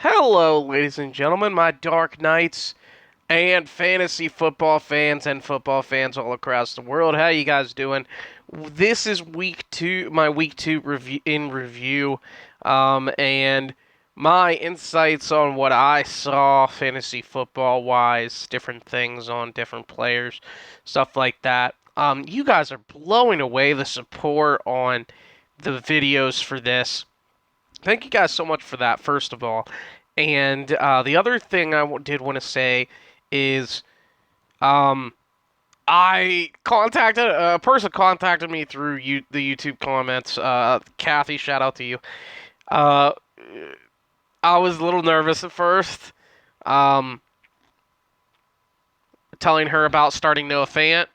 Hello, ladies and gentlemen, my Dark Knights and fantasy football fans and football fans all across the world. How you guys doing? This is week two, my week two review, and my insights on what I saw fantasy football wise, different things on different players, stuff like that. You guys are blowing away the support on the videos for this. Thank you guys so much for that, first of all. And the other thing I did want to say is um, I contacted a person contacted me through the YouTube comments. Kathy, shout out to you. Uh, I was a little nervous at first, um, telling her about starting Noah Fant,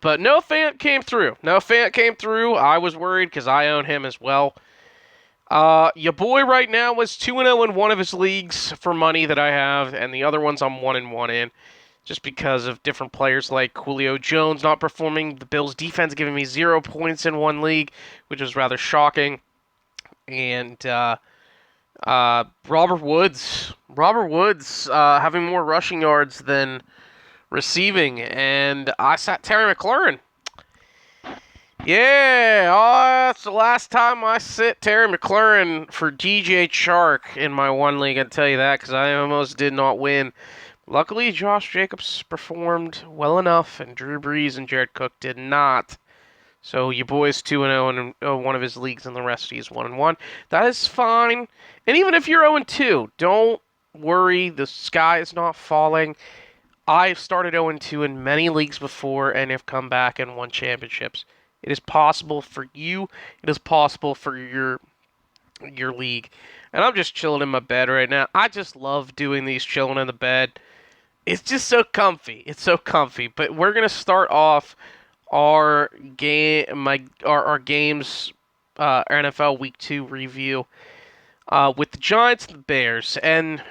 but Noah Fant came through. Noah Fant came through. I was worried because I own him as well. Your boy right now was 2-0 in one of his leagues for money that I have, and the other ones I'm 1-1 in, just because of different players like Julio Jones not performing. The Bills' defense giving me 0 points in one league, which is rather shocking. And Robert Woods having more rushing yards than receiving, and I sat Terry McLaurin. Yeah, that's the last time I sit Terry McLaurin for DJ Chark in my one league, I can tell you that, because I almost did not win. Luckily, Josh Jacobs performed well enough, and Drew Brees and Jared Cook did not. So your boy's 2-0 in one of his leagues, and the rest he's 1-1. That is fine. And even if you're 0-2, don't worry. The sky is not falling. I've started 0-2 in many leagues before and have come back and won championships. It is possible for you. It is possible for your league. And I'm just chilling in my bed right now. I just love doing these chilling in the bed. It's just so comfy. It's so comfy. But we're gonna start off our our games NFL Week 2 review with the Giants and the Bears. And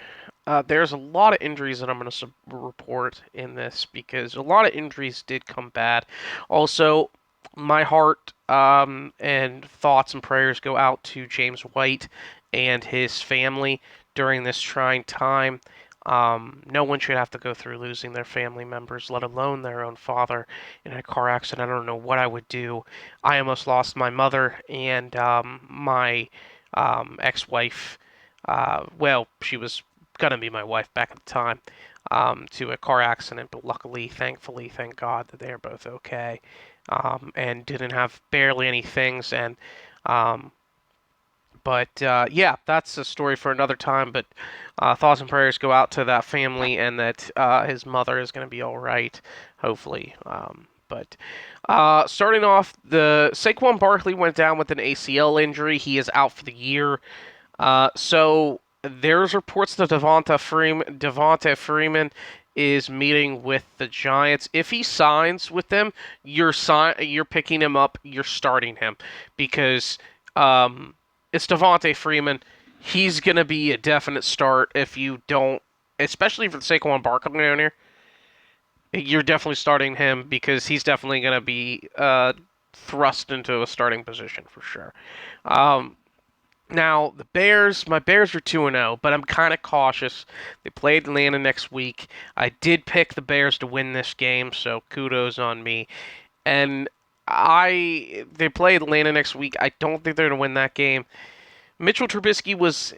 there's a lot of injuries that I'm going to report in this because a lot of injuries did come bad. Also, my heart and thoughts and prayers go out to James White and his family during this trying time. No one should have to go through losing their family members, let alone their own father, in a car accident. I don't know what I would do. I almost lost my mother and my ex-wife. Well, she was gonna be my wife back at the time, to a car accident, but luckily, thankfully, thank God that they are both okay, and didn't have barely any things. And yeah, that's a story for another time. But thoughts and prayers go out to that family, and that his mother is going to be all right, hopefully. But starting off, the Saquon Barkley went down with an ACL injury. He is out for the year. So there's reports that Devonta Freeman is meeting with the Giants. If he signs with them, you're picking him up. You're starting him because it's Devonta Freeman. He's gonna be a definite start if you don't, especially for the Saquon Barkley owner. You're definitely starting him because he's definitely gonna be thrust into a starting position for sure. Now, my Bears are 2-0, but I'm kind of cautious. They play Atlanta next week. I did pick the Bears to win this game, so kudos on me. And they play Atlanta next week. I don't think they're going to win that game. Mitchell Trubisky was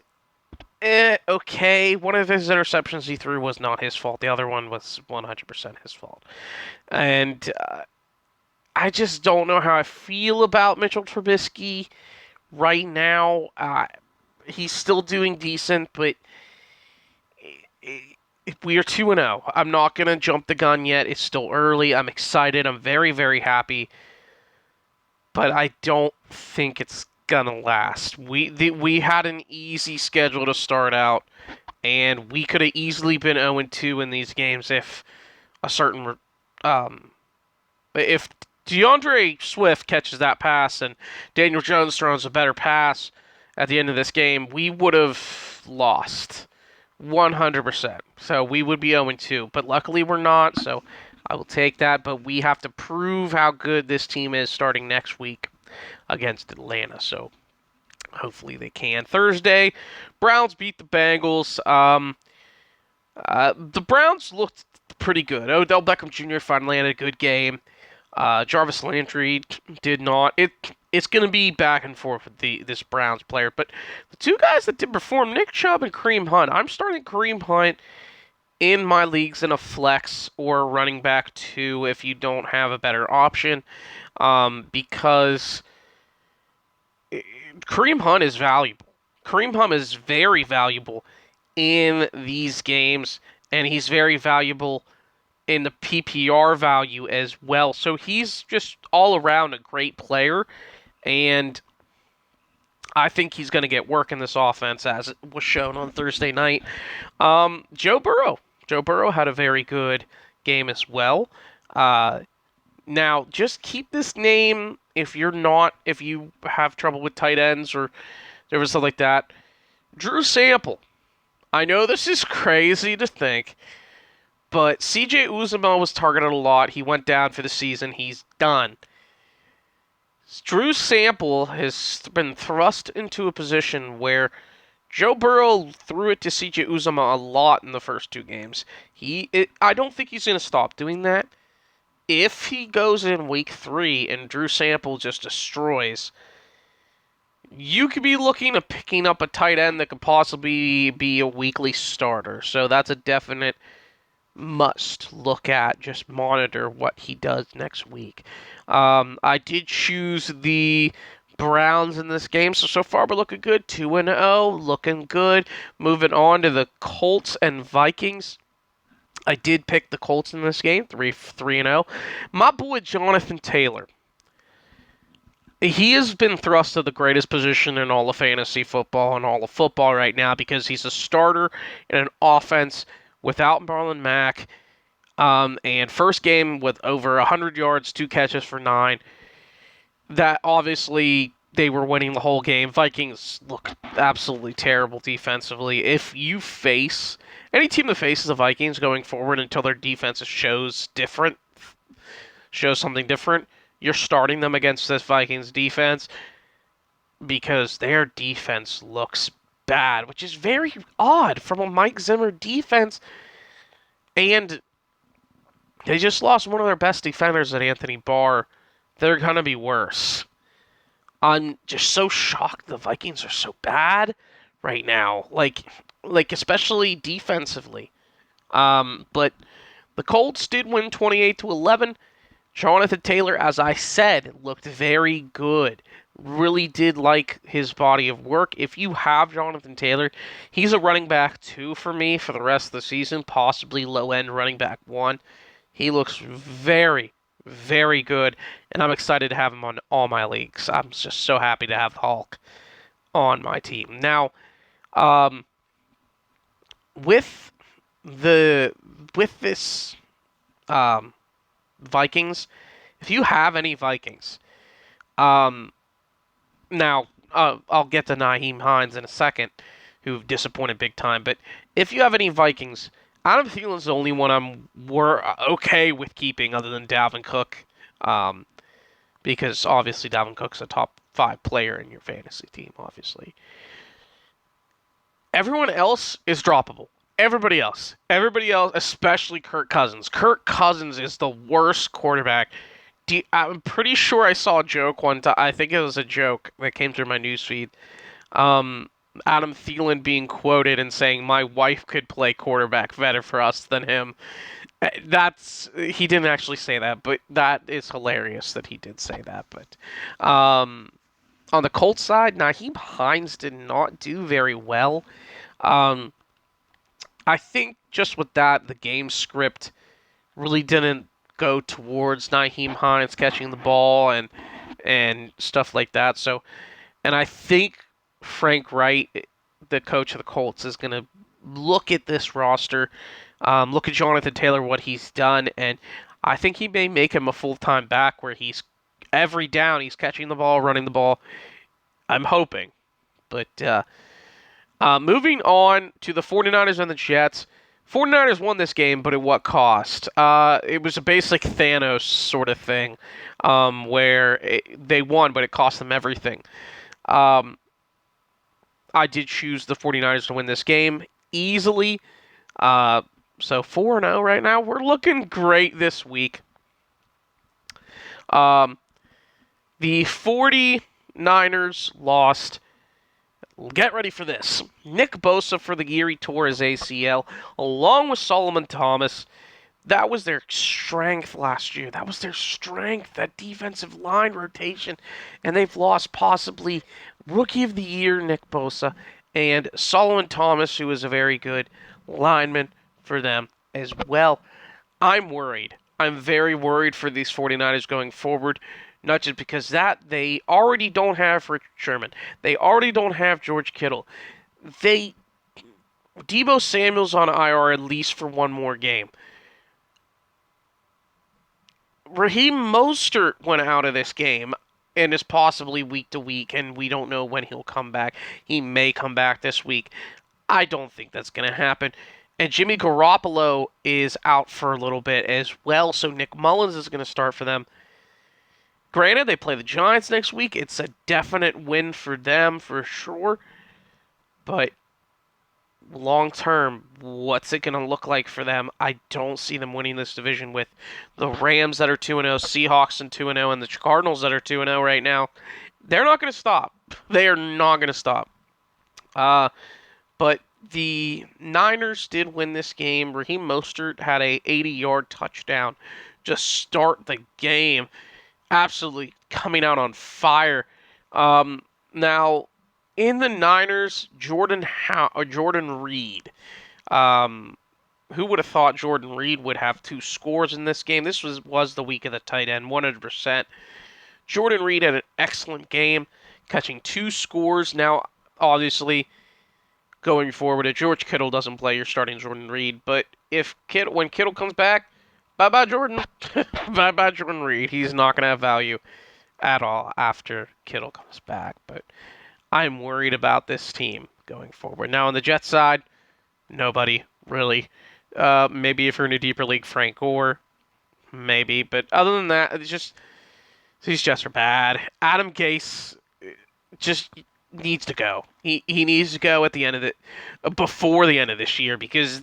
okay. One of his interceptions he threw was not his fault. The other one was 100% his fault. And I just don't know how I feel about Mitchell Trubisky right now. He's still doing decent, but we are 2-0. I'm not going to jump the gun yet. It's still early. I'm excited. I'm very, very happy. But I don't think it's going to last. We had an easy schedule to start out, and we could have easily been 0-2 in these games if if DeAndre Swift catches that pass and Daniel Jones throws a better pass at the end of this game, we would have lost 100%. So we would be 0-2. But luckily we're not, so I will take that. But we have to prove how good this team is starting next week against Atlanta. So Hopefully they can. Thursday, Browns beat the Bengals. The Browns looked pretty good. Odell Beckham Jr. finally had a good game. Jarvis Landry did not. It's going to be back and forth with this Browns player. But the two guys that did perform, Nick Chubb and Kareem Hunt. I'm starting Kareem Hunt in my leagues in a flex or running back two if you don't have a better option, because Kareem Hunt is valuable. Kareem Hunt is very valuable in these games, and he's very valuable in the PPR value as well. So he's just all around a great player, and I think he's going to get work in this offense, as it was shown on Thursday night. Joe Burrow. Joe Burrow had a very good game as well. Now, just keep this name if you have trouble with tight ends or stuff like that. Drew Sample. I know this is crazy to think, but CJ Uzomah was targeted a lot. He went down for the season. He's done. Drew Sample has been thrust into a position where Joe Burrow threw it to CJ Uzomah a lot in the first two games. I don't think he's going to stop doing that. If he goes in week 3 and Drew Sample just destroys, you could be looking at picking up a tight end that could possibly be a weekly starter. So that's a definite must look at. Just monitor what he does next week. I did choose the Browns in this game, so far we're looking good. 2-0, looking good. Moving on to the Colts and Vikings. I did pick the Colts in this game, 3-0. My boy Jonathan Taylor. He has been thrust to the greatest position in all of fantasy football and all of football right now because he's a starter in an offense without Marlon Mack. And first game with over 100 yards, 2 catches for 9. That obviously they were winning the whole game. Vikings look absolutely terrible defensively. If you face any team that faces the Vikings going forward until their defense shows something different, you're starting them against this Vikings defense because their defense looks bad, which is very odd from a Mike Zimmer defense. And they just lost one of their best defenders at Anthony Barr. They're going to be worse. I'm just so shocked the Vikings are so bad right now. Like especially defensively. But the Colts did win 28-11. Jonathan Taylor, as I said, looked very good. Really did like his body of work. If you have Jonathan Taylor, he's a running back 2 for me for the rest of the season, possibly low-end running back 1. He looks very, very good, and I'm excited to have him on all my leagues. I'm just so happy to have Hulk on my team. Now, with this Vikings, if you have any Vikings, now I'll get to Nyheim Hines in a second, who disappointed big time. But if you have any Vikings, Adam Thielen's the only one we're okay with keeping, other than Dalvin Cook, because obviously Dalvin Cook's a top 5 player in your fantasy team. Obviously, everyone else is droppable. Everybody else, especially Kirk Cousins. Kirk Cousins is the worst quarterback. I'm pretty sure I saw a joke one time. I think it was a joke that came through my newsfeed. Adam Thielen being quoted and saying, "My wife could play quarterback better for us than him." He didn't actually say that, but that is hilarious that he did say that. But on the Colts side, Nyheim Hines did not do very well. I think just with that, the game script really didn't go towards Nyheim Hines catching the ball and stuff like that. So, and I think Frank Wright, the coach of the Colts, is going to look at this roster, look at Jonathan Taylor, what he's done, and I think he may make him a full-time back where he's every down he's catching the ball, running the ball. I'm hoping. But moving on to the 49ers and the Jets. 49ers won this game, but at what cost? It was a basic Thanos sort of thing, where they won, but it cost them everything. I did choose the 49ers to win this game easily. So 4-0 right now. We're looking great this week. The 49ers lost. Get ready for this. Nick Bosa for the year, he tore his ACL, along with Solomon Thomas. That was their strength last year. That was their strength, that defensive line rotation. And they've lost possibly Rookie of the Year, Nick Bosa, and Solomon Thomas, who is a very good lineman for them as well. I'm worried. I'm very worried for these 49ers going forward. Not just because they already don't have Rich Sherman. They already don't have George Kittle. Deebo Samuel's on IR at least for one more game. Raheem Mostert went out of this game and is possibly week to week, and we don't know when he'll come back. He may come back this week. I don't think that's going to happen. And Jimmy Garoppolo is out for a little bit as well, so Nick Mullins is going to start for them. Granted, they play the Giants next week. It's a definite win for them for sure. But long term, what's it going to look like for them? I don't see them winning this division with the Rams that are 2-0, Seahawks and 2-0, and the Cardinals that are 2-0 right now. They're not going to stop. They are not going to stop. But the Niners did win this game. Raheem Mostert had a 80-yard touchdown. Just start the game. Absolutely coming out on fire. Now, in the Niners, Jordan Reed. Who would have thought Jordan Reed would have 2 scores in this game? This was the week of the tight end, 100%. Jordan Reed had an excellent game, catching 2 scores. Now, obviously, going forward, if George Kittle doesn't play, you're starting Jordan Reed. But when Kittle comes back, bye-bye, Jordan. Bye-bye, Jordan Reed. He's not going to have value at all after Kittle comes back. But I'm worried about this team going forward. Now, on the Jets side, nobody, really. Maybe if you're in a deeper league, Frank Gore. Maybe. But other than that, these Jets are bad. Adam Gase just needs to go. He needs to go at the end of before the end of this year, because,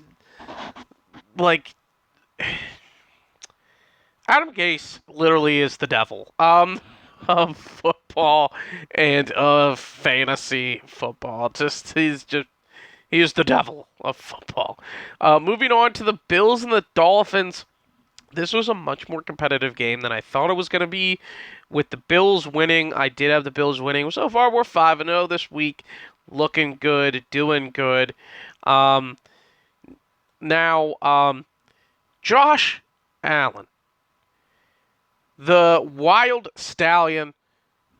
Adam Gase literally is the devil of football and of fantasy football. He's the devil of football. Moving on to the Bills and the Dolphins. This was a much more competitive game than I thought it was going to be. With the Bills winning, I did have the Bills winning. So far, we're 5-0 this week. Looking good, doing good. Josh Allen, the wild stallion,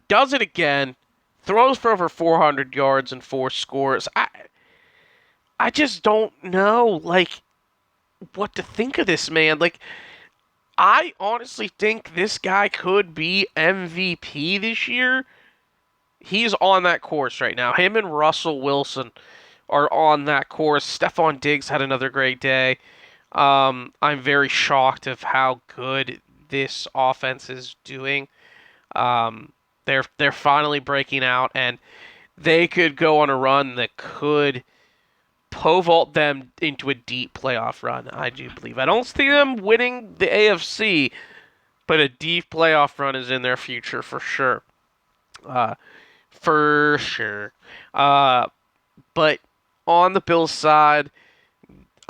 does it again. Throws for over 400 yards and 4 scores. I just don't know, what to think of this man. I honestly think this guy could be MVP this year. He's on that course right now. Him and Russell Wilson are on that course. Stephon Diggs had another great day. I'm very shocked of how good this offense is doing. They're finally breaking out, and they could go on a run that could pole vault them into a deep playoff run, I do believe. I don't see them winning the AFC, but a deep playoff run is in their future for sure. But on the Bills side,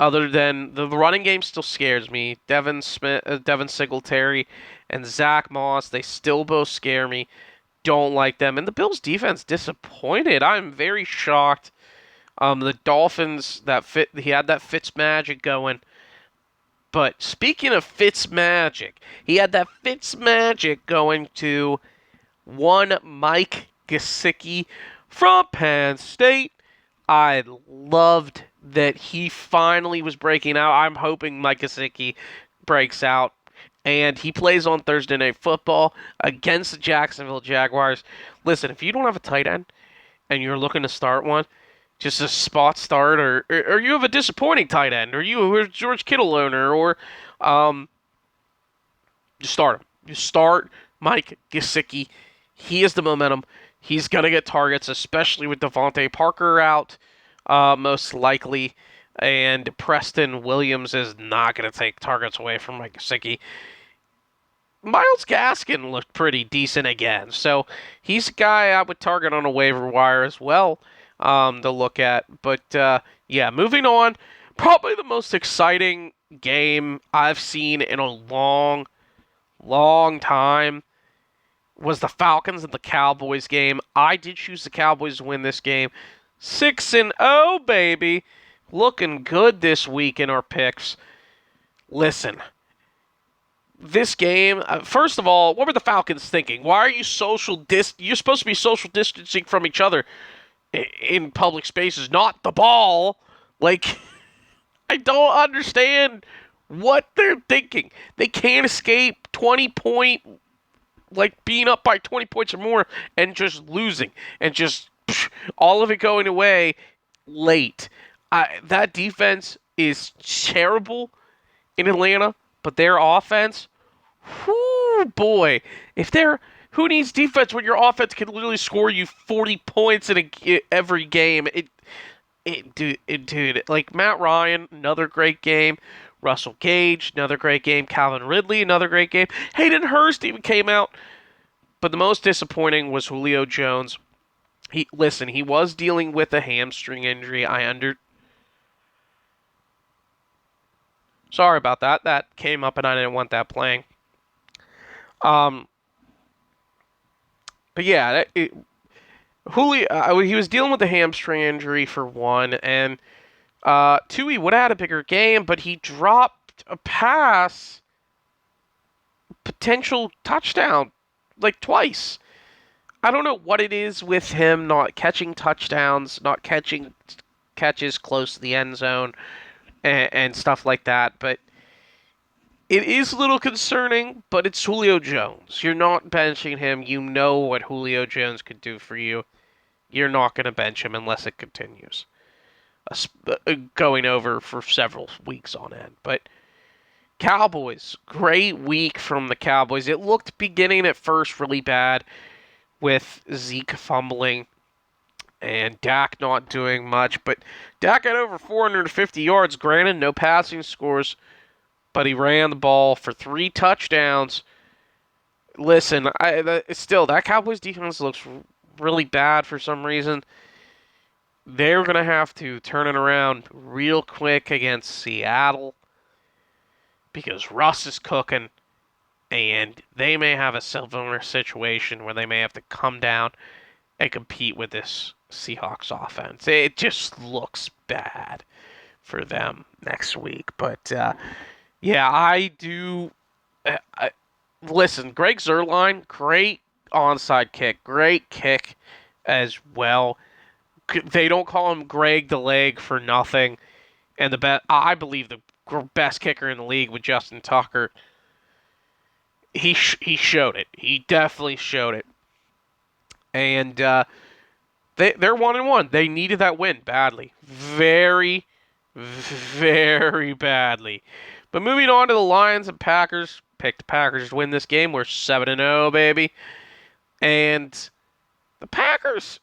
other than the running game still scares me. Devin Singletary and Zach Moss, they still both scare me. Don't like them. And the Bills defense disappointed. I'm very shocked. The Dolphins, he had that Fitzmagic going. But speaking of Fitzmagic, he had that Fitzmagic going to one Mike Gesicki from Penn State. I loved that he finally was breaking out. I'm hoping Mike Gesicki breaks out. And he plays on Thursday Night Football against the Jacksonville Jaguars. Listen, if you don't have a tight end and you're looking to start one, just a spot start, or you have a disappointing tight end, or you're a George Kittle owner, or just start him. Just start Mike Gesicki. He has the momentum. He's going to get targets, especially with Devontae Parker out, most likely. And Preston Williams is not going to take targets away from Mike Gesicki. Myles Gaskin looked pretty decent again. So he's a guy I would target on a waiver wire as well to look at. But yeah, moving on. Probably the most exciting game I've seen in a long, long time was the Falcons and the Cowboys game. I did choose the Cowboys to win this game. 6-0, baby. Looking good this week in our picks. Listen, this game, first of all, what were the Falcons thinking? Why are you you're supposed to be social distancing from each other in public spaces, not the ball. Like, I don't understand what they're thinking. They can't escape 20-point, like being up by 20 points or more and just losing and just all of it going away late. That defense is terrible in Atlanta, but their offense, whoo boy, who needs defense when your offense can literally score you 40 points in every game? Dude, like Matt Ryan, another great game. Russell Gage, another great game. Calvin Ridley, another great game. Hayden Hurst even came out. But the most disappointing was Julio Jones. He was dealing with a hamstring injury. Sorry about that. That came up and I didn't want that playing. But yeah, Julio, he was dealing with a hamstring injury for one, and two, he would have had a bigger game, but he dropped a pass, potential touchdown, like twice. I don't know what it is with him not catching touchdowns, not catching catches close to the end zone, and stuff like that, but it is a little concerning, but it's Julio Jones. You're not benching him. You know what Julio Jones could do for you. You're not going to bench him unless it continues. Going over for several weeks on end. But Cowboys, great week from the Cowboys. It looked beginning at first really bad with Zeke fumbling and Dak not doing much. But Dak had over 450 yards. Granted, no passing scores, but he ran the ball for 3 touchdowns. Listen, that Cowboys defense looks really bad for some reason. They're going to have to turn it around real quick against Seattle because Russ is cooking, and they may have a similar situation where they may have to come down and compete with this Seahawks offense. It just looks bad for them next week. But, yeah, I do. Listen, Greg Zuerlein, great onside kick, great kick as well. They don't call him Greg the Leg for nothing. And I believe the best kicker in the league with Justin Tucker. He showed it. He definitely showed it. And they're 1-1. They needed that win badly, very, very badly. But moving on to the Lions and Packers, picked the Packers to win this game. We're 7-0, baby. And the Packers,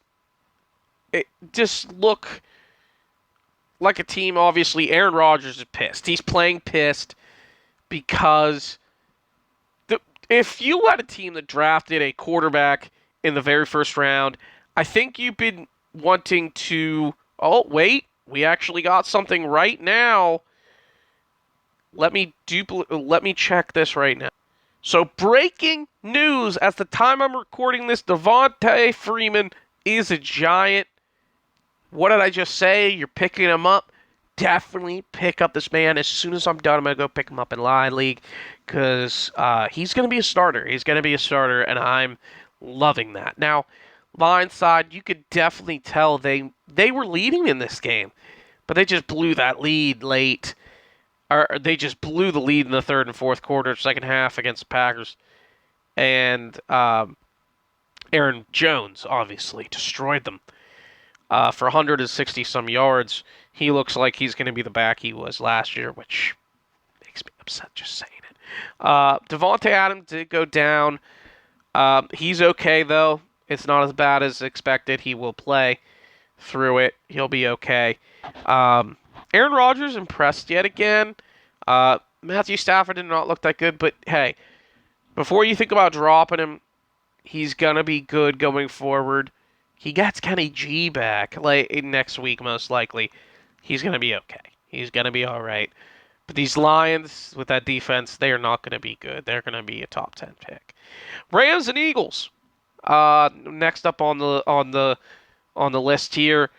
it just look like a team. Obviously, Aaron Rodgers is pissed. He's playing pissed because if you let a team that drafted a quarterback in the very first round, I think you've been wanting to, oh, wait, we actually got something right now. Let me check this right now. So, breaking news, at the time I'm recording this, Devonta Freeman is a Giant. What did I just say? You're picking him up? Definitely pick up this man. As soon as I'm done, I'm going to go pick him up in Lion League because he's going to be a starter. He's going to be a starter, and I'm loving that. Now, Lions side, you could definitely tell they were leading in this game, but they just blew that lead late. Or they just blew the lead in the third and fourth quarter, second half against the Packers. And Aaron Jones, obviously, destroyed them for 160-some yards. He looks like he's going to be the back he was last year, which makes me upset just saying it. Devontae Adams did go down. He's okay, though. It's not as bad as expected. He will play through it. He'll be okay. Aaron Rodgers impressed yet again. Matthew Stafford did not look that good, but hey, before you think about dropping him, he's gonna be good going forward. He gets Kenny G back like next week, most likely. He's gonna be okay. He's gonna be all right. But these Lions with that defense, they are not gonna be good. They're gonna be a top 10 pick. Rams and Eagles. Next up on the list here.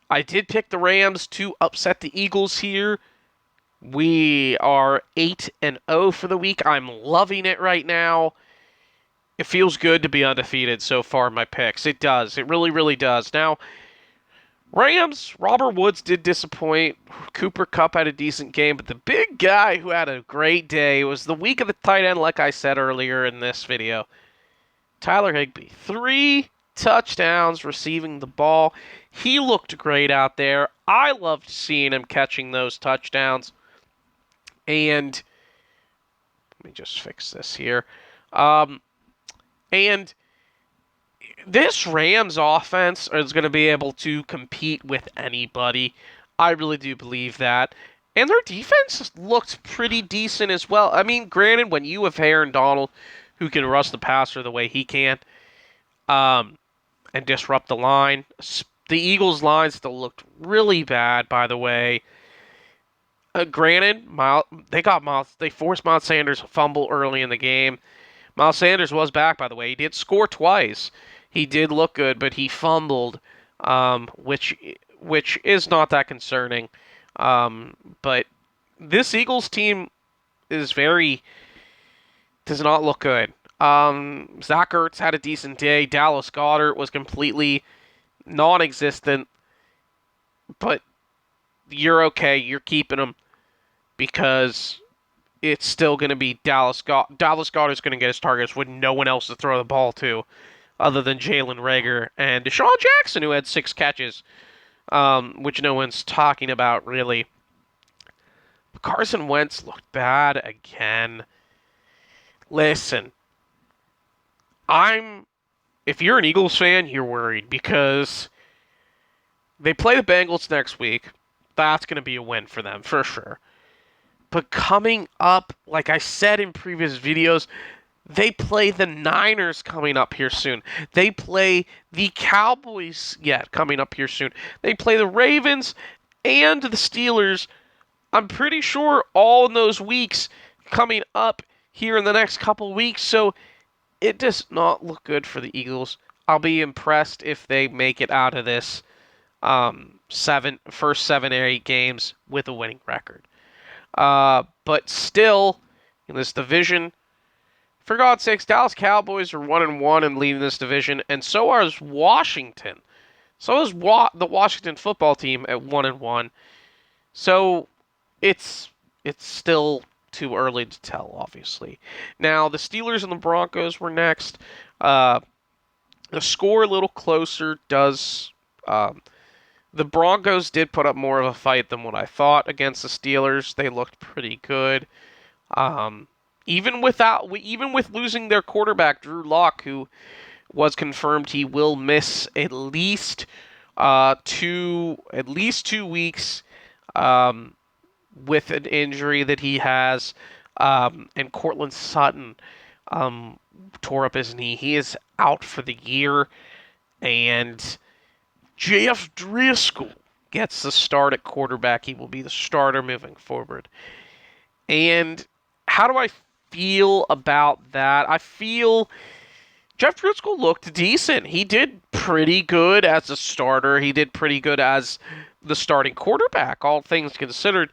I did pick the Rams to upset the Eagles here. We are 8-0 for the week. I'm loving it right now. It feels good to be undefeated so far in my picks. It does. It really, really does. Now, Rams, Robert Woods did disappoint. Cooper Kupp had a decent game, but the big guy who had a great day was the week of the tight end, like I said earlier in this video. Tyler Higbee. 3 touchdowns receiving the ball. He looked great out there. I loved seeing him catching those touchdowns. And let me just fix this here. And this Rams offense is going to be able to compete with anybody. I really do believe that. And their defense looked pretty decent as well. I mean, granted, when you have Aaron Donald, who can rush the passer the way he can, and disrupt the line, the Eagles' line still looked really bad, by the way. Granted, they forced Miles Sanders to fumble early in the game. Miles Sanders was back, by the way. He did score twice. He did look good, but he fumbled, which is not that concerning. But this Eagles team does not look good. Zach Ertz had a decent day. Dallas Goedert was completely non-existent. But you're okay. You're keeping him because it's still going to be Dallas Goedert's going to get his targets with no one else to throw the ball to other than Jalen Reagor and Deshaun Jackson, who had 6 catches, which no one's talking about, really. Carson Wentz looked bad again. Listen, if you're an Eagles fan, you're worried because they play the Bengals next week. That's going to be a win for them, for sure. But coming up, like I said in previous videos, they play the Niners coming up here soon. They play the Cowboys coming up here soon. They play the Ravens and the Steelers. I'm pretty sure all in those weeks coming up here in the next couple weeks. So it does not look good for the Eagles. I'll be impressed if they make it out of this first 7 or 8 games with a winning record. But still, in this division, for God's sakes, Dallas Cowboys are 1-1 and leading this division, and so is Washington. So is the Washington football team at 1-1. So it's still too early to tell, obviously. Now, the Steelers and the Broncos were next. The score a little closer does... The Broncos did put up more of a fight than what I thought against the Steelers. They looked pretty good. Even with losing their quarterback, Drew Lock, who was confirmed he will miss at least 2 weeks with an injury that he has. And Cortland Sutton tore up his knee. He is out for the year. And Jeff Driscoll gets the start at quarterback. He will be the starter moving forward. And how do I feel about that? I feel Jeff Driscoll looked decent. He did pretty good as a starter. He did pretty good as the starting quarterback, all things considered.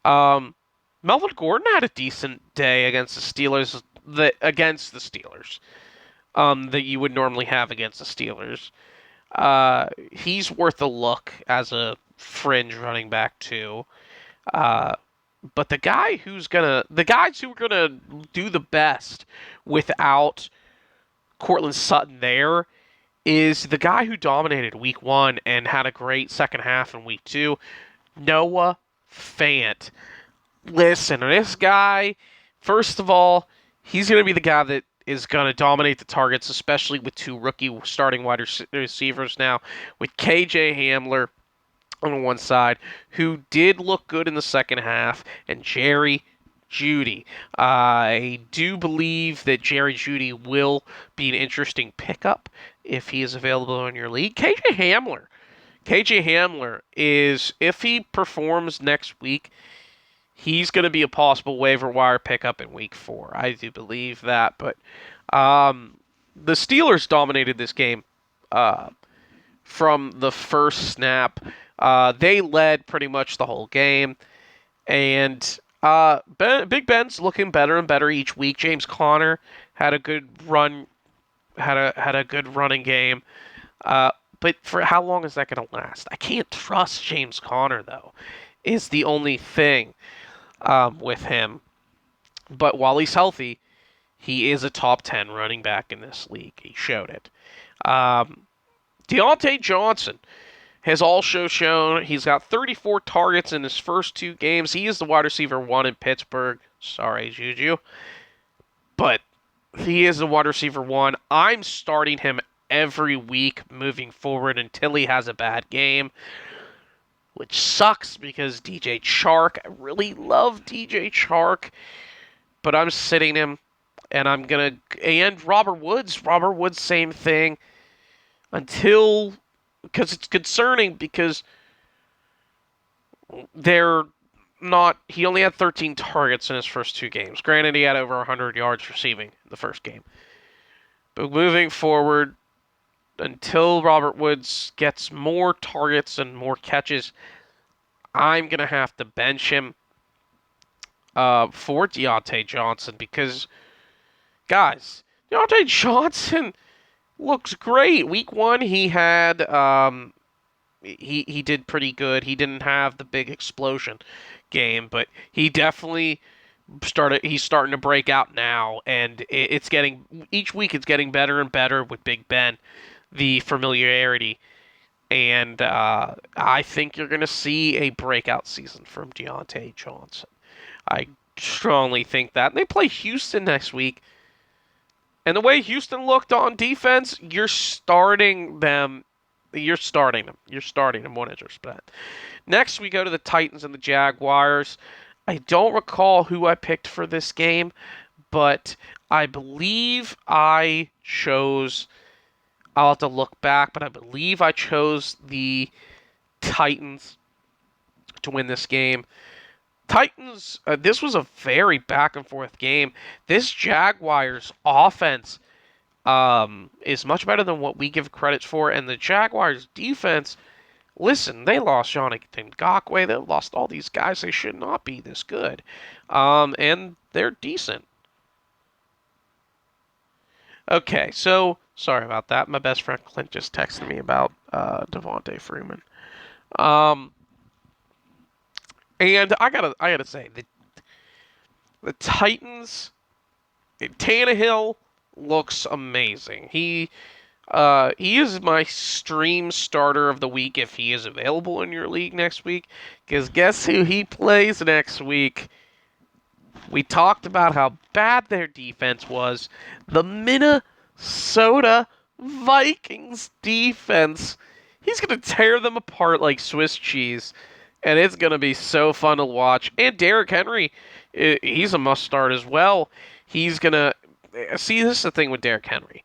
Melvin Gordon had a decent day against the Steelers. That you would normally have against the Steelers. He's worth a look as a fringe running back too. But the guys who are gonna do the best without Cortland Sutton there is the guy who dominated week 1 and had a great second half in week 2, Noah Fant. Listen, this guy, first of all, he's gonna be the guy that is going to dominate the targets, especially with two rookie starting wide receivers now, with KJ Hamler on one side, who did look good in the second half, and Jerry Jeudy. I do believe that Jerry Jeudy will be an interesting pickup if he is available in your league. KJ Hamler is, if he performs next week, he's going to be a possible waiver wire pickup in week 4. I do believe that, but the Steelers dominated this game from the first snap. They led pretty much the whole game, and Big Ben's looking better and better each week. James Conner had a good run, had a good running game. But for how long is that going to last? I can't trust James Conner, though, is the only thing with him. But while he's healthy, he is a top 10 running back in this league. He showed it. Deontay Johnson has also shown he's got 34 targets in his first 2 games. He is the wide receiver 1 in Pittsburgh. Sorry, Juju. But he is the wide receiver 1. I'm starting him every week moving forward until he has a bad game, which sucks because DJ Chark, I really love DJ Chark, but I'm sitting him, and I'm going to, and Robert Woods, same thing, until, because it's concerning because they're not, he only had 13 targets in his first 2 games. Granted, he had over 100 yards receiving in the first game. But moving forward, until Robert Woods gets more targets and more catches, I'm going to have to bench him for Deontay Johnson because, guys, Deontay Johnson looks great. Week 1, he had he did pretty good. He didn't have the big explosion game, but he definitely he's starting to break out now, and it's getting, each week it's getting better and better with Big Ben, the familiarity, and I think you're going to see a breakout season from Deontay Johnson. I strongly think that. And they play Houston next week, and the way Houston looked on defense, you're starting them. You're starting them 100%. Next, we go to the Titans and the Jaguars. I don't recall who I picked for this game, but I believe I chose, I'll have to look back, but I believe I chose the Titans to win this game. Titans, this was a very back and forth game. This Jaguars offense is much better than what we give credit for, and the Jaguars defense, listen, they lost Jonathan Ngakoue. They lost all these guys. They should not be this good. And they're decent. Okay, so, sorry about that. My best friend Clint just texted me about Devontae Freeman. And I gotta say, the Titans, Tannehill looks amazing. He is my stream starter of the week if he is available in your league next week. Because guess who he plays next week? We talked about how bad their defense was. The Minnesota Vikings defense. He's going to tear them apart like Swiss cheese. And it's going to be so fun to watch. And Derrick Henry, he's a must start as well. He's going to... See, this is the thing with Derrick Henry.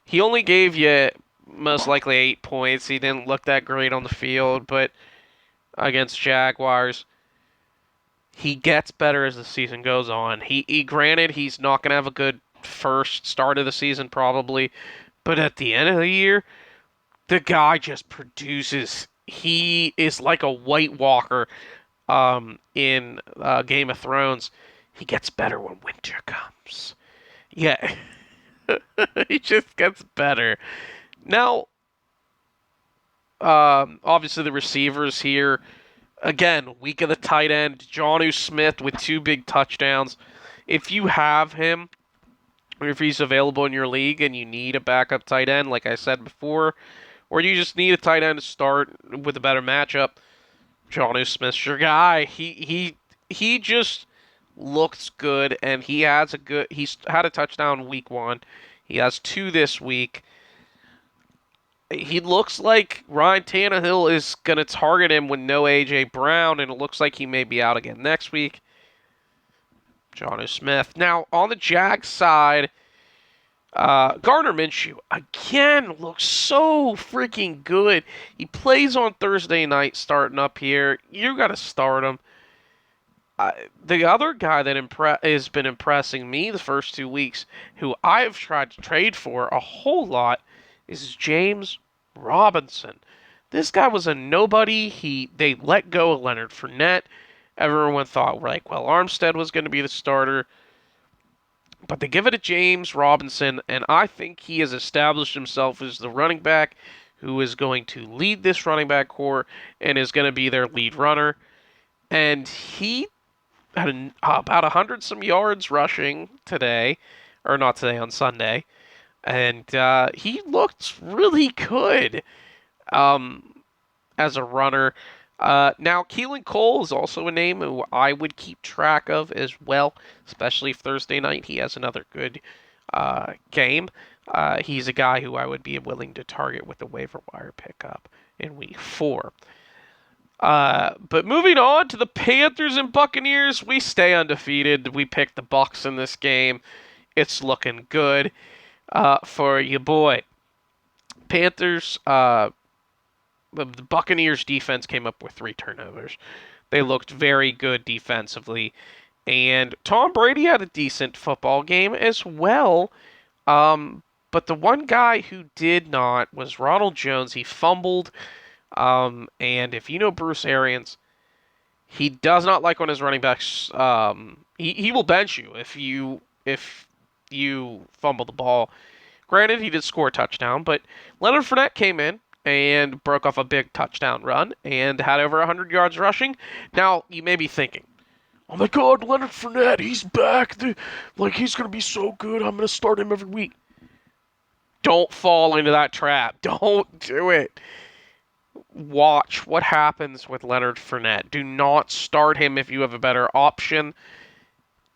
He only gave you most likely 8 points. He didn't look that great on the field, but against Jaguars, he gets better as the season goes on. He granted, he's not going to have a good first start of the season probably, but at the end of the year, the guy just produces. He is like a White Walker in Game of Thrones. He gets better when winter comes. Yeah, he just gets better. Now, obviously the receivers here, again, week of the tight end, Jonnu Smith with 2 big touchdowns. If you have him, or if he's available in your league and you need a backup tight end, like I said before, or you just need a tight end to start with a better matchup, Jonnu Smith's your guy. He just looks good, and he's had a touchdown week 1. He has 2 this week. He looks like Ryan Tannehill is going to target him with no A.J. Brown, and it looks like he may be out again next week. Jonnu Smith. Now, on the Jags side, Gardner Minshew, again, looks so freaking good. He plays on Thursday night starting up here. You got to start him. The other guy that has been impressing me the first 2 weeks, who I've tried to trade for a whole lot, is James Robinson. This guy was a nobody. They let go of Leonard Fournette. Everyone thought, like, well, Armstead was going to be the starter. But they give it to James Robinson, and I think he has established himself as the running back who is going to lead this running back core and is going to be their lead runner. And he had about 100-some yards rushing today, or not today, on Sunday. And he looked really good as a runner. Now, Keelan Cole is also a name who I would keep track of as well, especially if Thursday night he has another good game. He's a guy who I would be willing to target with a waiver wire pickup in week 4. But moving on to the Panthers and Buccaneers, we stay undefeated. We picked the Bucs in this game. It's looking good for you, boy. Panthers, the Buccaneers defense came up with 3 turnovers. They looked very good defensively. And Tom Brady had a decent football game as well. But the one guy who did not was Ronald Jones. He fumbled. And if you know Bruce Arians, he does not like when his running backs. He will bench you if you fumble the ball. Granted, he did score a touchdown, but Leonard Fournette came in and broke off a big touchdown run and had over 100 yards rushing. Now, you may be thinking, oh my God, Leonard Fournette, he's back. He's going to be so good. I'm going to start him every week. Don't fall into that trap. Don't do it. Watch what happens with Leonard Fournette. Do not start him if you have a better option.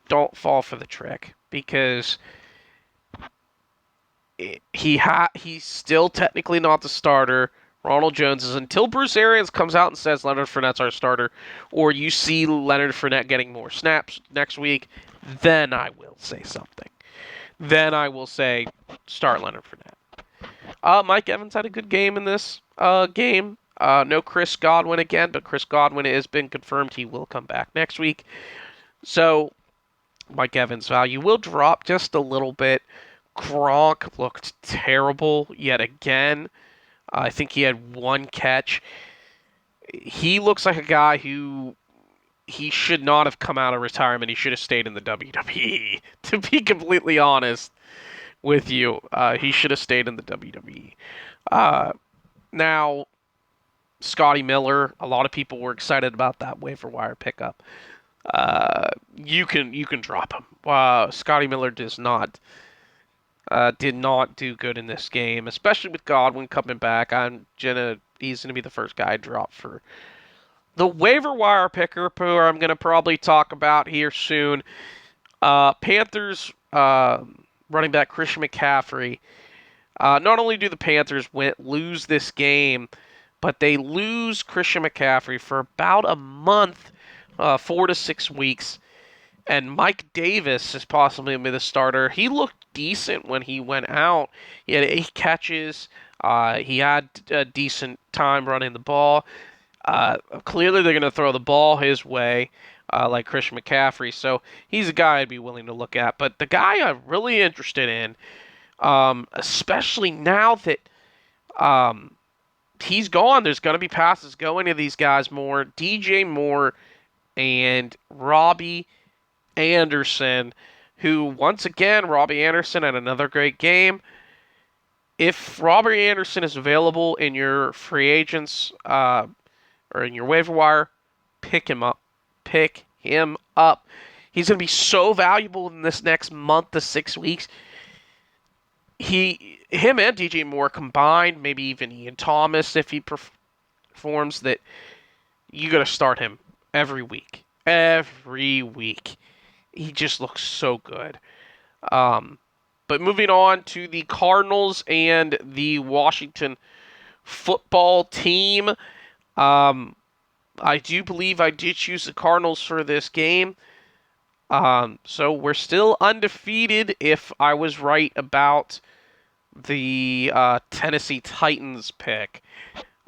Don't fall for the trick, because he's still technically not the starter. Ronald Jones is, until Bruce Arians comes out and says Leonard Fournette's our starter, or you see Leonard Fournette getting more snaps next week, then I will say something. Then I will say start Leonard Fournette. Mike Evans had a good game in this game. No Chris Godwin again, but Chris Godwin has been confirmed he will come back next week. So Mike Evans' value will drop just a little bit. Gronk looked terrible yet again. I think he had 1 catch. He looks like a guy who he should not have come out of retirement. He should have stayed in the WWE. To be completely honest with you, he should have stayed in the WWE. Now, Scotty Miller, a lot of people were excited about that waiver wire pickup. You can drop him. Scotty Miller did not do good in this game, especially with Godwin coming back. He's gonna be the first guy I drop for the waiver wire picker, who I'm gonna probably talk about here soon. Panthers running back Christian McCaffrey. Not only do the Panthers lose this game, but they lose Christian McCaffrey for about a month, 4 to 6 weeks. And Mike Davis is possibly going to be the starter. He looked decent when he went out. He had 8 catches. He had a decent time running the ball. Clearly, they're going to throw the ball his way, like Christian McCaffrey. So he's a guy I'd be willing to look at. But the guy I'm really interested in, especially now that he's gone, there's going to be passes going to these guys more. DJ Moore and Robbie Anderson, who, once again, Robbie Anderson had another great game. If Robbie Anderson is available in your free agents or in your waiver wire, pick him up. Pick him up. He's going to be so valuable in this next month to 6 weeks. Him and DJ Moore combined, maybe even Ian Thomas if he performs, that you got to start him every week. Every week. he just looks so good. But moving on to the Cardinals and the Washington football team. I do believe I did choose the Cardinals for this game. So we're still undefeated if I was right about the Tennessee Titans pick.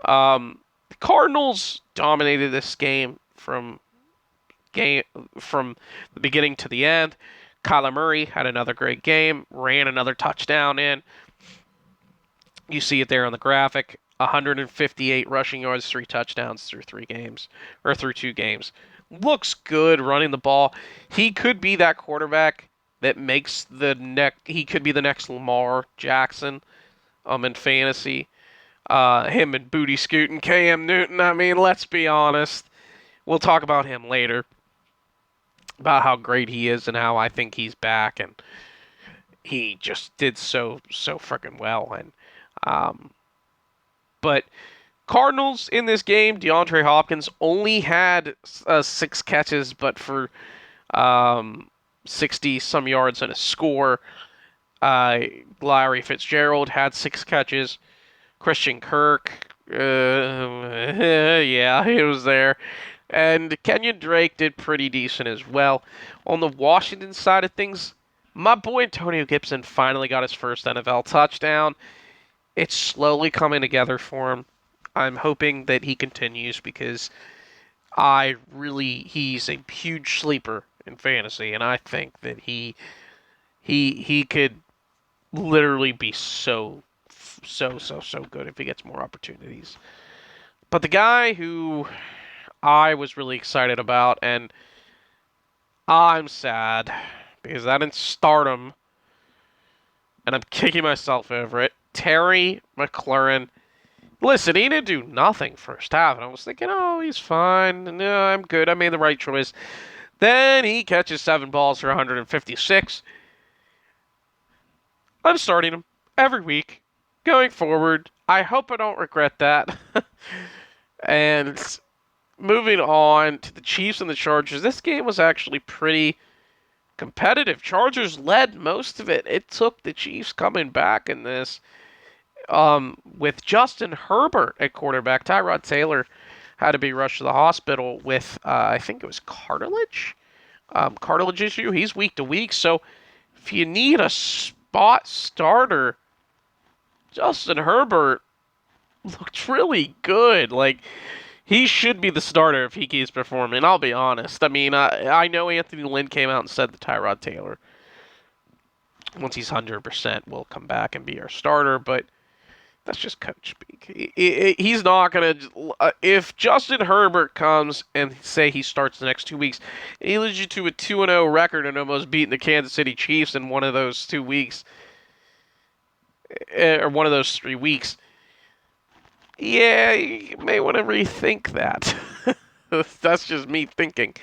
The Cardinals dominated this game from the beginning to the end. Kyler Murray had another great game, ran another touchdown in. You see it there on the graphic. 158 rushing yards, 3 touchdowns through 2 games. Looks good running the ball. He could be that quarterback that makes he could be the next Lamar Jackson in fantasy. Him and Booty Scootin' Cam Newton. I mean, let's be honest. We'll talk about him later. About how great he is and how I think he's back, and he just did so freaking well. And but Cardinals in this game, DeAndre Hopkins only had 6 catches, but for 60 some yards and a score. Larry Fitzgerald had 6 catches. Christian Kirk, yeah, he was there. And Kenyon Drake did pretty decent as well. On the Washington side of things, my boy Antonio Gibson finally got his first NFL touchdown. It's slowly coming together for him. I'm hoping that he continues because he's a huge sleeper in fantasy, and I think that he could literally be so good if he gets more opportunities. But the guy who I was really excited about, and I'm sad because I didn't start him, and I'm kicking myself over it. Terry McLaurin. Listen, he didn't do nothing first half, and I was thinking, oh, he's fine. No, I'm good. I made the right choice. Then he catches 7 balls for 156. I'm starting him every week going forward. I hope I don't regret that. And moving on to the Chiefs and the Chargers, this game was actually pretty competitive. Chargers led most of it. It took the Chiefs coming back in this. With Justin Herbert at quarterback, Tyrod Taylor had to be rushed to the hospital with, I think it was cartilage issue. He's week to week, so if you need a spot starter, Justin Herbert looked really good. Like, he should be the starter if he keeps performing, I'll be honest. I mean, I know Anthony Lynn came out and said that Tyrod Taylor, once he's 100%, will come back and be our starter, but that's just coach speak. He's not going to... if Justin Herbert comes and say he starts the next 2 weeks, and he leads you to a 2-0 record and almost beating the Kansas City Chiefs in one of those 2 weeks, or one of those 3 weeks, yeah, you may want to rethink that. That's just me thinking.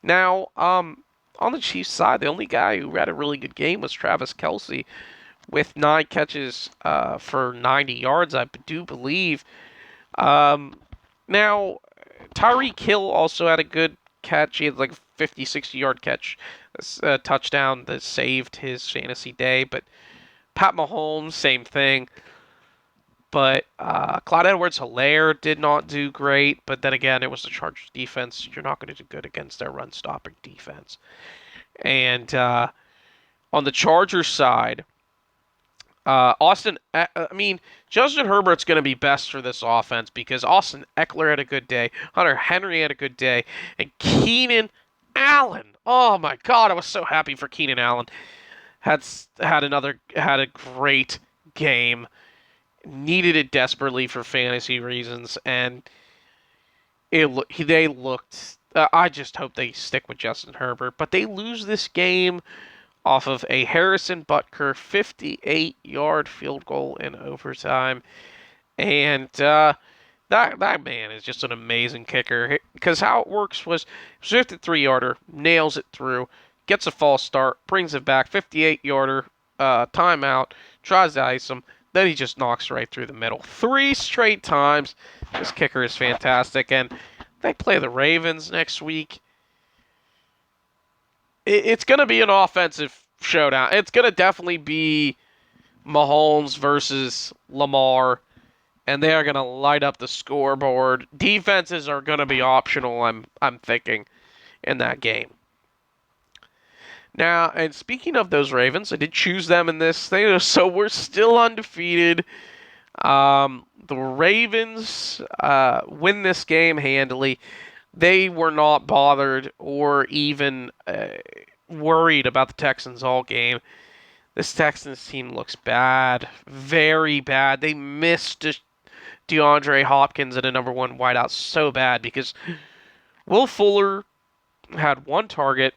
Now, on the Chiefs side, the only guy who had a really good game was Travis Kelce, with 9 catches for 90 yards, I do believe. Now, Tyreek Hill also had a good catch. He had like a 50, 60-yard catch, a touchdown that saved his fantasy day. But Pat Mahomes, same thing. But Clyde Edwards-Helaire did not do great. But then again, it was the Chargers defense. You're not going to do good against their run-stopping defense. And on the Chargers side, Justin Herbert's going to be best for this offense because Austin Eckler had a good day, Hunter Henry had a good day, and Keenan Allen. Oh my God, I was so happy for Keenan Allen. Had a great game. Needed it desperately for fantasy reasons, and they looked. I just hope they stick with Justin Herbert, but they lose this game off of a Harrison Butker 58-yard field goal in overtime. And that man is just an amazing kicker. Because how it works was, 53-yarder, nails it through, gets a false start, brings it back, 58-yarder, timeout, tries to ice him, then he just knocks right through the middle. 3 straight times. This kicker is fantastic. And they play the Ravens next week. it's going to be an offensive showdown. It's going to definitely be Mahomes versus Lamar, and they are going to light up the scoreboard. Defenses are going to be optional, I'm thinking, in that game. Now, and speaking of those Ravens, I did choose them in this thing, so we're still undefeated. The Ravens win this game handily. They were not bothered or even worried about the Texans all game. This Texans team looks bad, very bad. They missed DeAndre Hopkins at a number one wideout so bad because Will Fuller had one target,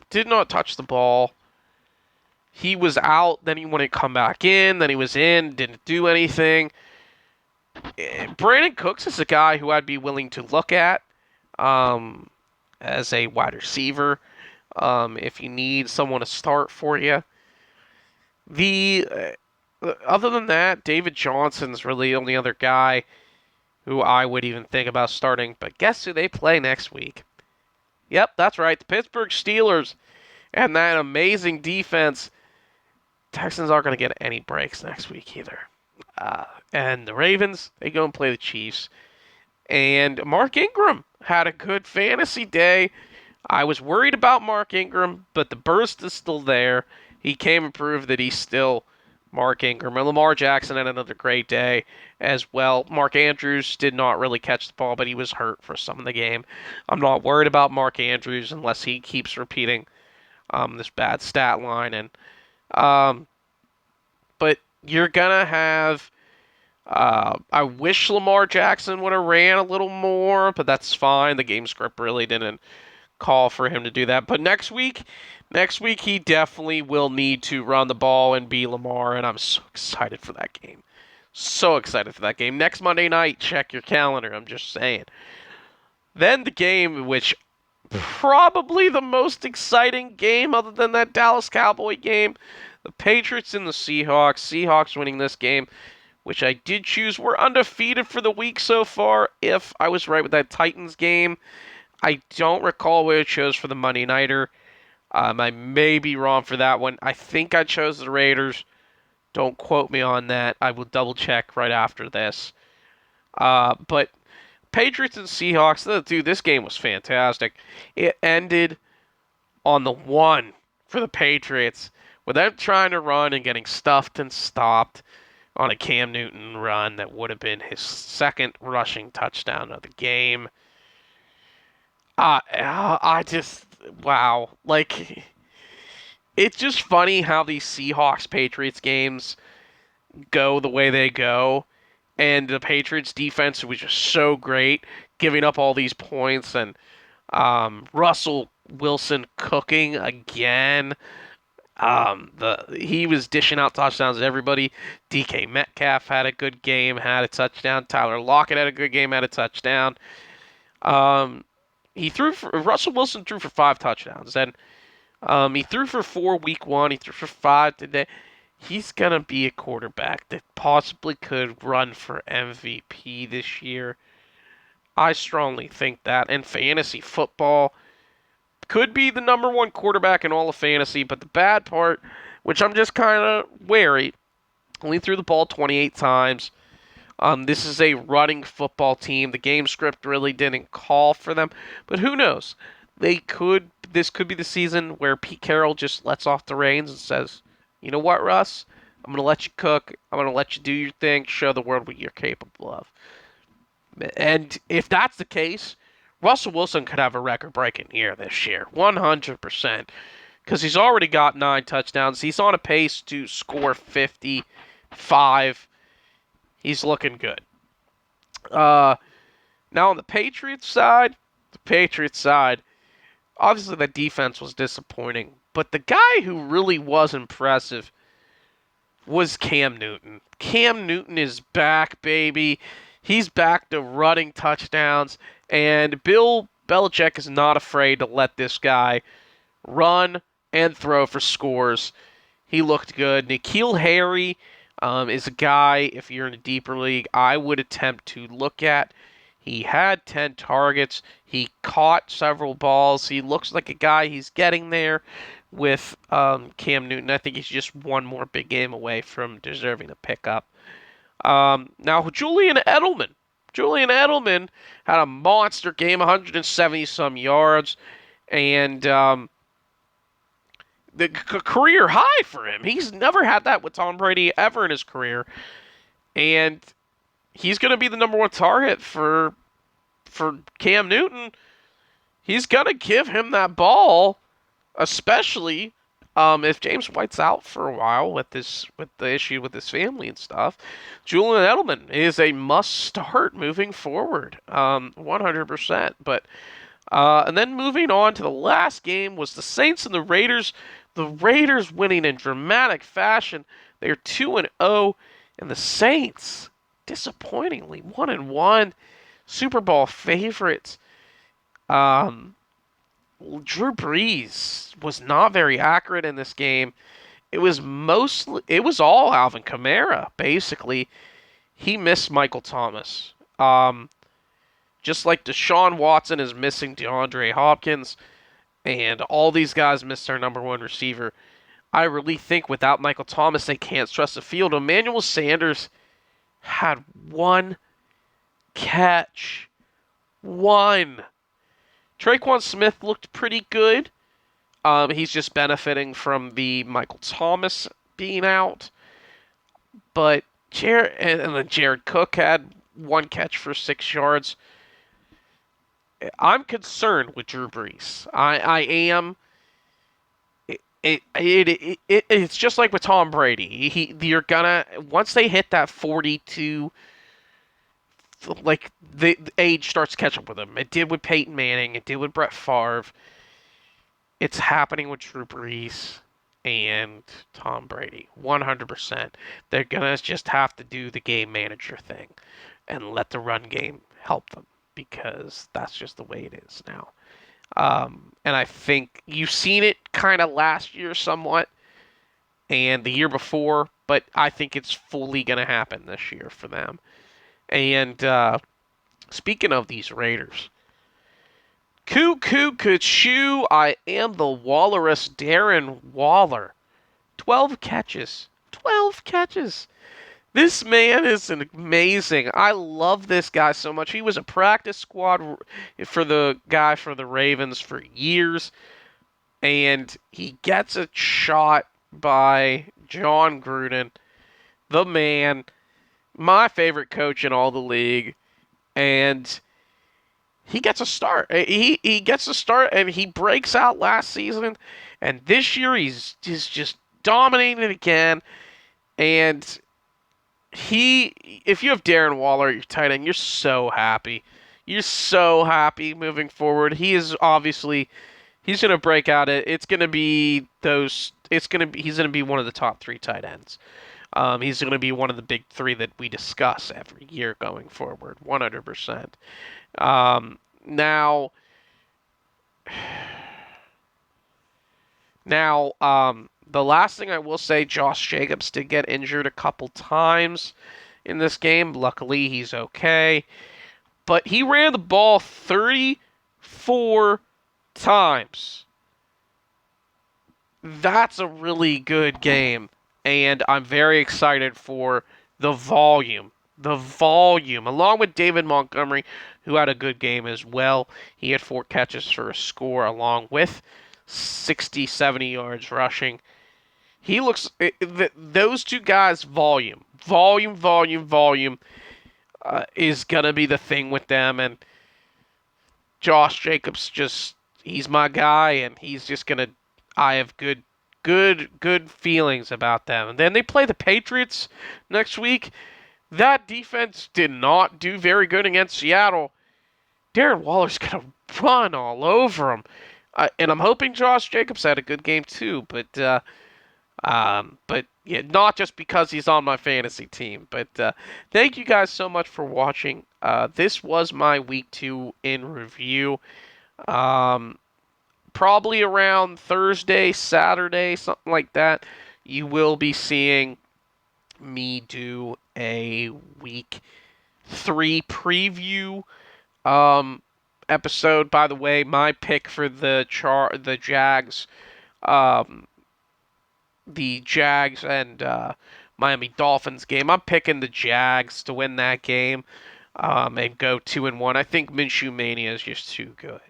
did not touch the ball. He was out, then he wouldn't come back in, then he was in, didn't do anything. Brandon Cooks is a guy who I'd be willing to look at as a wide receiver if you need someone to start for you. Other than that, David Johnson's really the only other guy who I would even think about starting. But guess who they play next week? Yep, that's right, the Pittsburgh Steelers. And that amazing defense. Texans aren't going to get any breaks next week either. And the Ravens, they go and play the Chiefs. And Mark Ingram had a good fantasy day. I was worried about Mark Ingram, but the burst is still there. He came and proved that he's still Mark Ingram. And Lamar Jackson had another great day as well. Mark Andrews did not really catch the ball, but he was hurt for some of the game. I'm not worried about Mark Andrews unless he keeps repeating this bad stat line. And but you're gonna have. I wish Lamar Jackson would have ran a little more, but that's fine. The game script really didn't call for him to do that. But next week he definitely will need to run the ball and be Lamar, and I'm so excited for that game. So excited for that game. Next Monday night, check your calendar. I'm just saying. Then the game, which probably the most exciting game other than that Dallas Cowboy game, the Patriots and the Seahawks. Seahawks winning this game, which I did choose. We're undefeated for the week so far, if I was right with that Titans game. I don't recall what I chose for the Monday Nighter. I may be wrong for that one. I think I chose the Raiders. Don't quote me on that. I will double check right after this. But Patriots and Seahawks, dude, this game was fantastic. It ended on the 1 for the Patriots with them trying to run and getting stuffed and stopped on a Cam Newton run that would have been his second rushing touchdown of the game. I just, wow. Like, it's just funny how these Seahawks-Patriots games go the way they go. And the Patriots defense was just so great, giving up all these points. And Russell Wilson cooking again. He was dishing out touchdowns to everybody. DK Metcalf had a good game, had a touchdown. Tyler Lockett had a good game, had a touchdown. Russell Wilson threw for 5 touchdowns. And he threw for 4 week 1. He threw for 5 today. He's going to be a quarterback that possibly could run for MVP this year. I strongly think that. And fantasy football could be the number 1 quarterback in all of fantasy. But the bad part, which I'm just kind of wary, only threw the ball 28 times. This is a running football team. The game script really didn't call for them. But who knows? This could be the season where Pete Carroll just lets off the reins and says, you know what, Russ? I'm going to let you cook. I'm going to let you do your thing. Show the world what you're capable of. And if that's the case, Russell Wilson could have a record-breaking year this year. 100%. Because he's already got 9 touchdowns. He's on a pace to score 55. He's looking good. Now on the Patriots side, obviously the defense was disappointing. But the guy who really was impressive was Cam Newton. Cam Newton is back, baby. He's back to running touchdowns. And Bill Belichick is not afraid to let this guy run and throw for scores. He looked good. N'Keal Harry is a guy, if you're in a deeper league, I would attempt to look at. He had 10 targets. He caught several balls. He looks like a guy. He's getting there with Cam Newton. I think he's just one more big game away from deserving a pickup. Now, Julian Edelman. Julian Edelman had a monster game, 170 some yards, and the career high for him. He's never had that with Tom Brady ever in his career, and he's going to be the number one target for Cam Newton. He's going to give him that ball, especially if James White's out for a while with the issue with his family and stuff. Julian Edelman is a must start moving forward, 100%. But and then moving on to the last game was the Saints and the Raiders. The Raiders winning in dramatic fashion. They're 2-0, and the Saints disappointingly 1-1. Super Bowl favorites. Drew Brees was not very accurate in this game. It was all Alvin Kamara, basically. He missed Michael Thomas. Just like Deshaun Watson is missing DeAndre Hopkins, and all these guys missed their number one receiver. I really think without Michael Thomas, they can't stress the field. Emmanuel Sanders had one catch. One. Traquan Smith looked pretty good. He's just benefiting from the Michael Thomas being out. But Jared Cook had one catch for 6 yards. I'm concerned with Drew Brees. I am. It's just like with Tom Brady. You're gonna once they hit that 42, like the age starts to catch up with them. It did with Peyton Manning. It did with Brett Favre. It's happening with Drew Brees and Tom Brady. 100%. They're gonna just have to do the game manager thing and let the run game help them, because that's just the way it is now. And I think you've seen it kind of last year somewhat and the year before, but I think it's fully going to happen this year for them. And speaking of these Raiders, Cuckoo, I am the Walrus, Darren Waller. 12 catches. 12 catches. This man is amazing. I love this guy so much. He was a practice squad for the Ravens for years. And he gets a shot by Jon Gruden, the man, my favorite coach in all the league. And he gets a start. He gets a start, and he breaks out last season. And this year he's just dominating again. And if you have Darren Waller at your tight end, you're so happy. You're so happy moving forward. He's going to break out. He's going to be one of the top 3 tight ends. He's going to be one of the big 3 that we discuss every year going forward. 100%. Now, the last thing I will say, Josh Jacobs did get injured a couple times in this game. Luckily, he's okay. But he ran the ball 34 times. That's a really good game. And I'm very excited for the volume. The volume. Along with David Montgomery, who had a good game as well. He had 4 catches for a score, along with 60, 70 yards rushing. He looks, those two guys, volume is going to be the thing with them. And Josh Jacobs he's my guy, and he's just going to, I have good feelings about them. And then they play the Patriots next week. That defense did not do very good against Seattle. Darren Waller's going to run all over him. And I'm hoping Josh Jacobs had a good game too, but yeah, not just because he's on my fantasy team. But thank you guys so much for watching. This was my week 2 in review. Probably around Thursday, Saturday, something like that, you will be seeing me do a week 3 preview. um, episode. By the way, my pick for the Jags, um, the Jags and Miami Dolphins game. I'm picking the Jags to win that game, and go 2-1. I think Minshew Mania is just too good,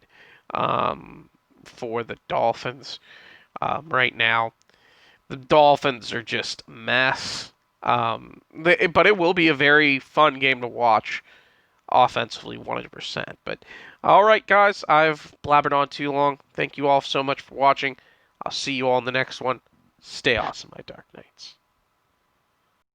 um, for the Dolphins, right now. The Dolphins are just a mess. But it will be a very fun game to watch offensively, 100%. But all right, guys, I've blabbered on too long. Thank you all so much for watching. I'll see you all in the next one. Stay awesome, my Dark Knights.